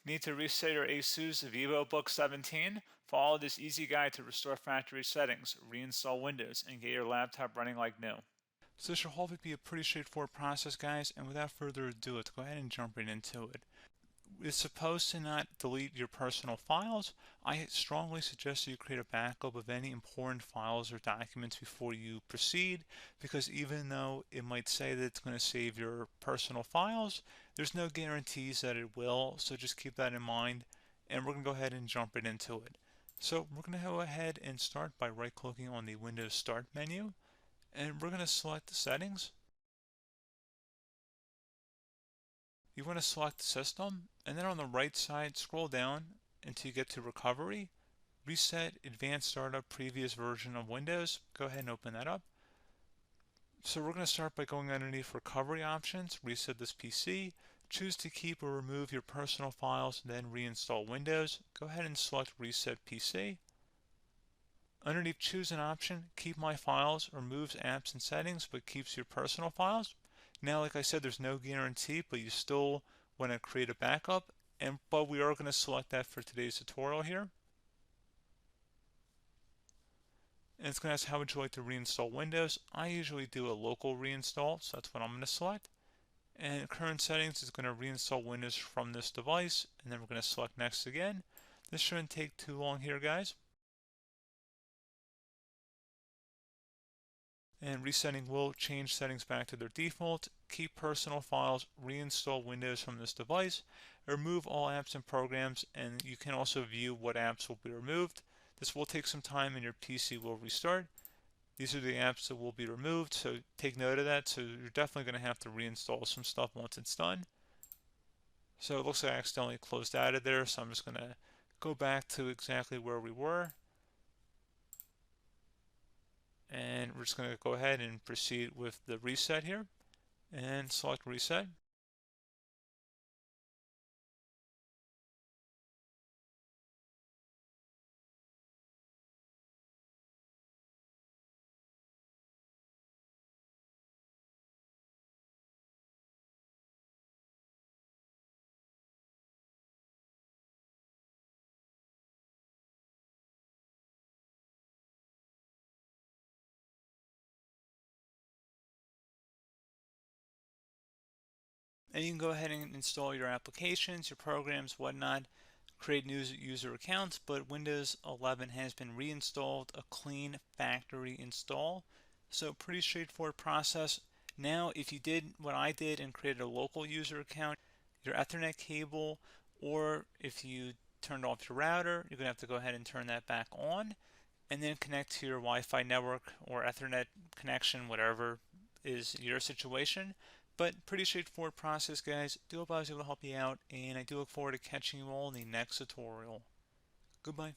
Need to reset your ASUS Vivobook 17? Follow this easy guide to restore factory settings, reinstall Windows, and get your laptop running like new. So this should hopefully be a pretty straightforward process, guys, and without further ado, let's go ahead and jump right into it. It's supposed to not delete your personal files. I strongly suggest you create a backup of any important files or documents before you proceed, because even though it might say that it's going to save your personal files, there's no guarantees that it will, so just keep that in mind, and we're going to go ahead and jump right into it. So we're going to go ahead and start by right-clicking on the Windows Start menu, and we're going to select the settings. You want to select System, and then on the right side, scroll down until you get to Recovery. Reset Advanced Startup Previous Version of Windows. Go ahead and open that up. So we're going to start by going underneath Recovery Options, reset this PC. Choose to keep or remove your personal files, then reinstall Windows. Go ahead and select Reset PC. Underneath Choose an option, Keep My Files removes apps and settings but keeps your personal files. Now, like I said, there's no guarantee, but you still want to create a backup, but we are going to select that for today's tutorial here. And it's going to ask how would you like to reinstall Windows. I usually do a local reinstall, so that's what I'm going to select. And current settings is going to reinstall Windows from this device, and then we're going to select next again. This shouldn't take too long here, guys. And resetting will change settings back to their default, keep personal files, reinstall Windows from this device, remove all apps and programs, and you can also view what apps will be removed. This will take some time and your PC will restart. These are the apps that will be removed, so take note of that. So you're definitely going to have to reinstall some stuff once it's done. So it looks like I accidentally closed out of there, so I'm just going to go back to exactly where we were. And we're just going to go ahead and proceed with the reset here and select reset. And you can go ahead and install your applications, your programs, whatnot, create new user accounts, but Windows 11 has been reinstalled, a clean factory install. So pretty straightforward process. Now, if you did what I did and created a local user account, your Ethernet cable, or if you turned off your router, you're going to have to go ahead and turn that back on, and then connect to your Wi-Fi network or Ethernet connection, whatever is your situation. But pretty straightforward process, guys. Do hope I was able to help you out, and I do look forward to catching you all in the next tutorial. Goodbye.